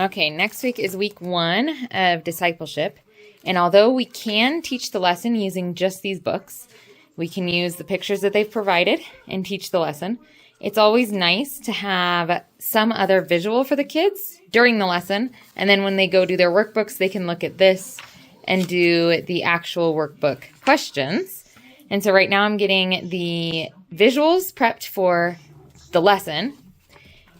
Okay, next week is week 1 of discipleship. And although we can teach the lesson using just these books, we can use the pictures that they've provided and teach the lesson. It's always nice to have some other visual for the kids during the lesson. And then when they go do their workbooks, they can look at this and do the actual workbook questions. And so right now I'm getting the visuals prepped for the lesson,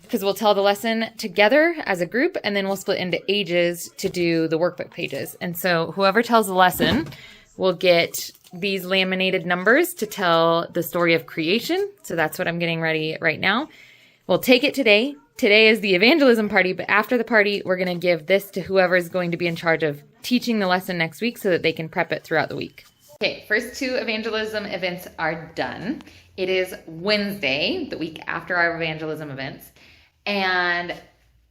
because we'll tell the lesson together as a group, and then we'll split into ages to do the workbook pages. And so whoever tells the lesson will get these laminated numbers to tell the story of creation. So that's what I'm getting ready right now. We'll take it today. Today is the evangelism party, but after the party, we're going to give this to whoever is going to be in charge of teaching the lesson next week so that they can prep it throughout the week. Okay, first 2 evangelism events are done. It is Wednesday, the week after our evangelism events. And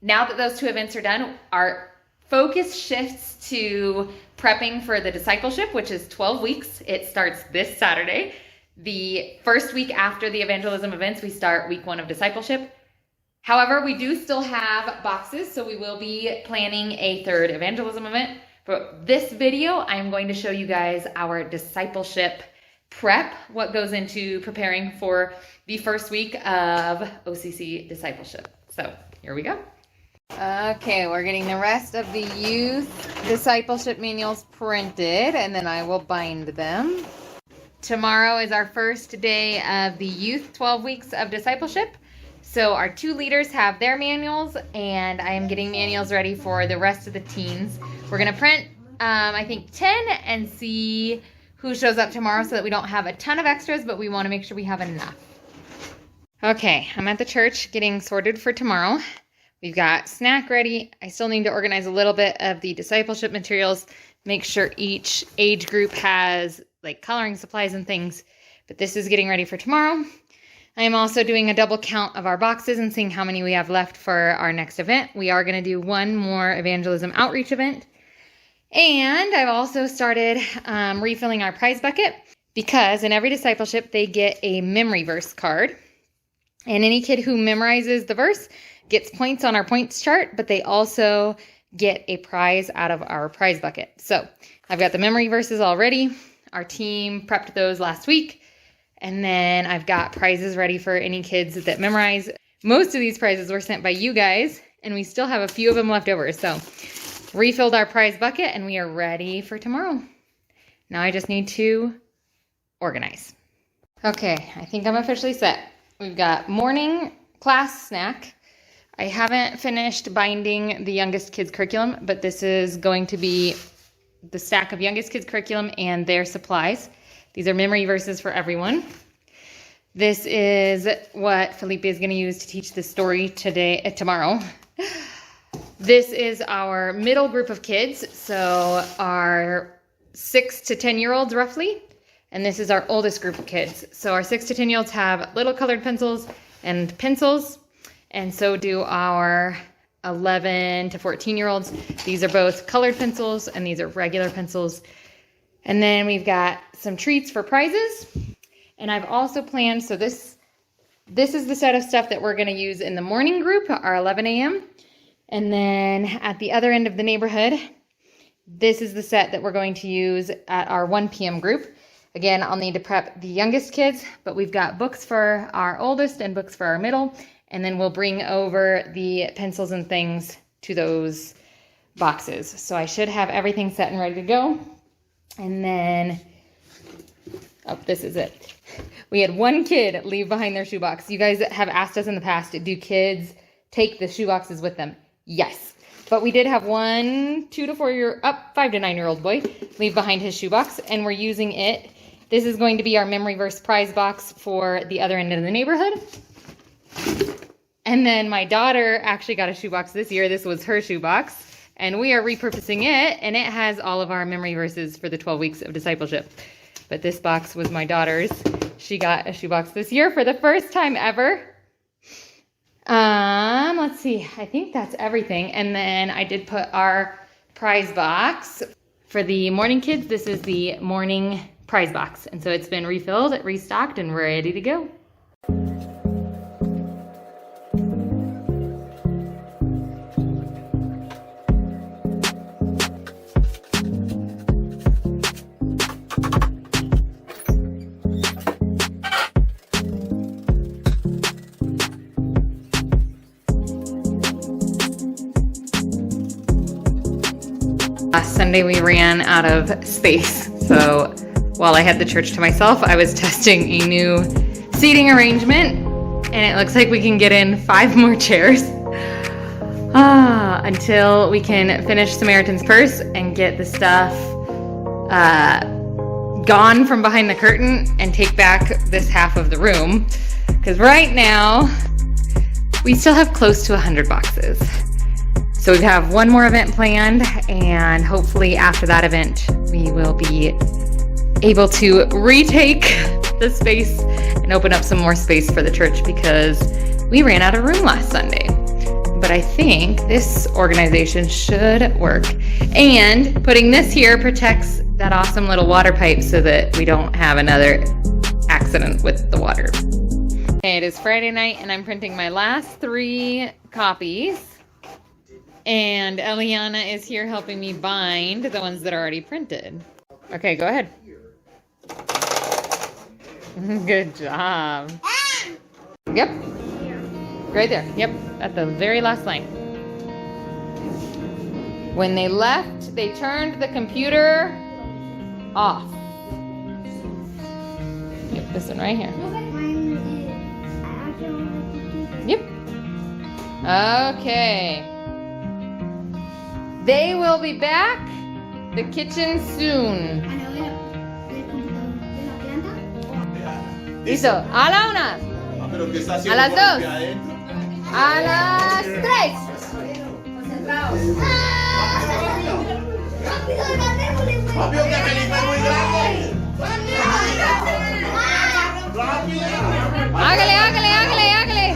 now that those 2 events are done, our focus shifts to prepping for the discipleship, which is 12 weeks. It starts this Saturday. The first week after the evangelism events, we start week 1 of discipleship. However, we do still have boxes, so we will be planning a 3rd evangelism event. But this video, I'm going to show you guys our discipleship prep, what goes into preparing for the first week of OCC Discipleship. So here we go. Okay, we're getting the rest of the youth discipleship manuals printed, and then I will bind them. Tomorrow is our first day of the youth 12 weeks of discipleship. So our 2 leaders have their manuals, and I am getting manuals ready for the rest of the teens. We're going to print, I think, 10 and see who shows up tomorrow so that we don't have a ton of extras, but we want to make sure we have enough. Okay, I'm at the church getting sorted for tomorrow. We've got snack ready. I still need to organize a little bit of the discipleship materials, make sure each age group has like coloring supplies and things, but this is getting ready for tomorrow. I am also doing a double count of our boxes and seeing how many we have left for our next event. We are going to do 1 more evangelism outreach event. And I've also started refilling our prize bucket, because in every discipleship, they get a memory verse card. And any kid who memorizes the verse gets points on our points chart, but they also get a prize out of our prize bucket. So I've got the memory verses already. Our team prepped those last week. And then I've got prizes ready for any kids that memorize. Most of these prizes were sent by you guys, and we still have a few of them left over. So refilled our prize bucket, and we are ready for tomorrow. Now I just need to organize. Okay, I think I'm officially set. We've got morning class snack. I haven't finished binding the youngest kids curriculum, but this is going to be the stack of youngest kids curriculum and their supplies. These are memory verses for everyone. This is what Felipe is going to use to teach the story tomorrow. This is our middle group of kids, so our 6 to 10-year-olds roughly. And this is our oldest group of kids. So our 6 to 10-year-olds have little colored pencils and pencils, and so do our 11 to 14-year-olds. These are both colored pencils, and these are regular pencils. And then we've got some treats for prizes. And I've also planned, so this is the set of stuff that we're going to use in the morning group, our 11 a.m. And then at the other end of the neighborhood, this is the set that we're going to use at our 1 p.m. group. Again, I'll need to prep the youngest kids, but we've got books for our oldest and books for our middle. And then we'll bring over the pencils and things to those boxes. So I should have everything set and ready to go. And then, oh, this is it. We had 1 kid leave behind their shoebox. You guys have asked us in the past, do kids take the shoeboxes with them? Yes. But we did have 5 to 9-year-old boy leave behind his shoebox, and we're using it. This is going to be our memory verse prize box for the other end of the neighborhood. And then my daughter actually got a shoebox this year. This was her shoebox, and we are repurposing it, and it has all of our memory verses for the 12 weeks of discipleship. But this box was my daughter's. She got a shoebox this year for the first time ever. Let's see. I think that's everything. And then I did put our prize box for the morning kids. This is the morning prize box. And so it's been refilled, restocked, and ready to go. Last Sunday we ran out of space, so while I had the church to myself, I was testing a new seating arrangement, and it looks like we can get in 5 more chairs until we can finish Samaritan's Purse and get the stuff gone from behind the curtain and take back this half of the room. Because right now, we still have close to 100 boxes. So we have one more event planned, and hopefully after that event, we will be able to retake the space and open up some more space for the church because we ran out of room last Sunday. But I think this organization should work. And putting this here protects that awesome little water pipe so that we don't have another accident with the water. Okay, it is Friday night and I'm printing my last 3 copies. And Eliana is here helping me bind the ones that are already printed. Okay, go ahead. Good job. Yep. Right there. Yep. At the very last line. When they left, they turned the computer off. Yep, this one right here. Yep. Okay. They will be back the kitchen soon. Listo. A la 1. A las 2. A las 3. Rápido que Felipe es muy grande. Hágale, hágale, hágale, hágale.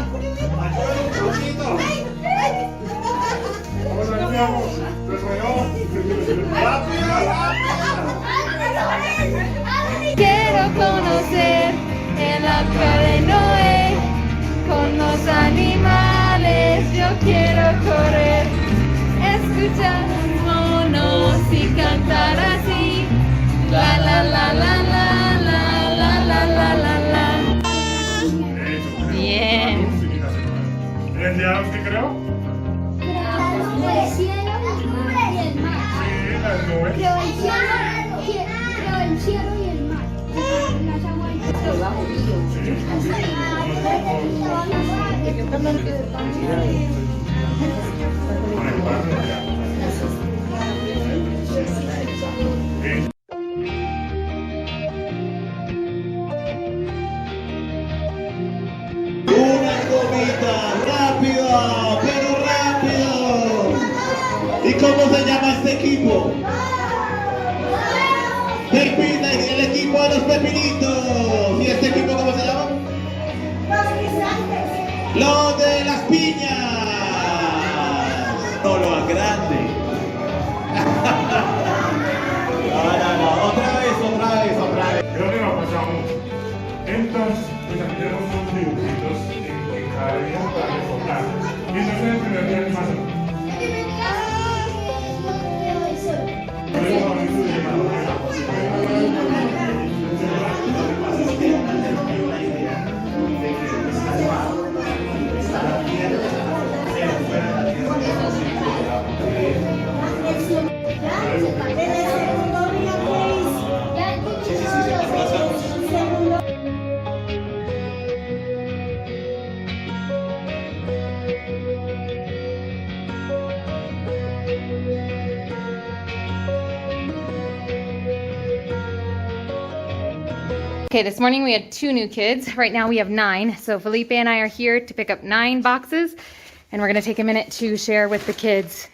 Quiero conocer el arca de Noé con los animales. Yo quiero correr, escuchar monos y cantar así. La la la la la la la la la la la. Bien. ¿El día usted creo? El cielo, las nubes y el mar. Sí, las nubes. Creo el cielo y el mar. Una comida, rápido, pero rápido. ¿Y cómo se llama este equipo? Termina el equipo de los pepinitos. ¿Y este equipo cómo se llama? Los de las piñas. No lo más grande. No. Otra vez. Creo que nos pasamos. Entonces, pues aquí tenemos unos dibujitos en cada día para recordar. Y entonces el primer día es más. Okay, this morning we had 2 new kids. Right now we have 9. So Felipe and I are here to pick up 9 boxes. And we're going to take a minute to share with the kids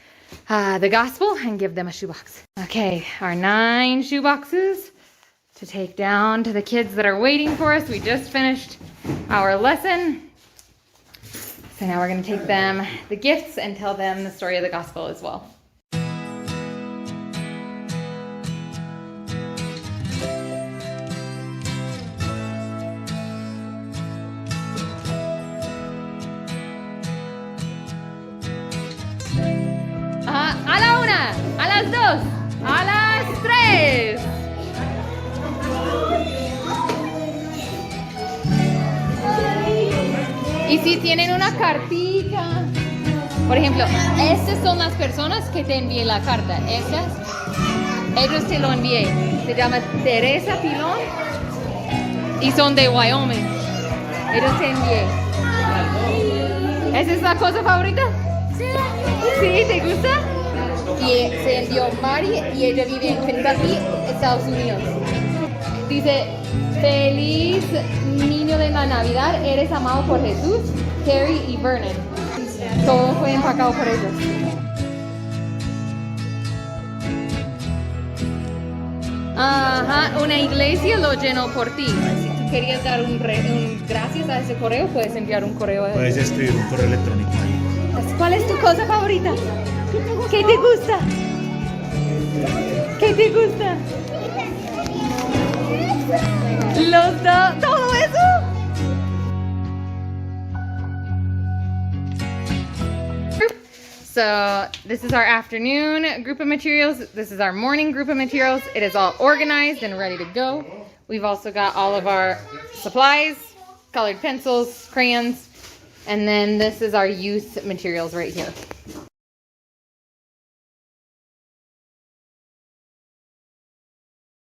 the gospel and give them a shoebox. Okay, our 9 shoeboxes to take down to the kids that are waiting for us. We just finished our lesson. So now we're going to take them the gifts and tell them the story of the gospel as well. A la 1, a las 2, a las 3. Y si tienen una cartita. Por ejemplo, estas son las personas que te envié la carta. Ellos te lo envié. Se llama Teresa Pilón y son de Wyoming. Ellos te envié. ¿Esa es la cosa favorita? Sí. ¿Sí? ¿Te gusta? Y se envió Mari y ella vive en Kentucky, Estados Unidos. Dice, feliz niño de la Navidad, eres amado por Jesús, Carrie y Vernon. Todo fue empacado por ellos. Ajá, una iglesia lo llenó por ti. Si tú querías dar un gracias a ese correo, puedes enviar un correo a Puedes escribir un correo electrónico ahí. ¿Cuál es tu cosa favorita? ¿Qué te gusta? ¿Qué te gusta? Los dos, todo eso. So this is our afternoon group of materials. This is our morning group of materials. It is all organized and ready to go. We've also got all of our supplies, colored pencils, crayons, and then this is our youth materials right here.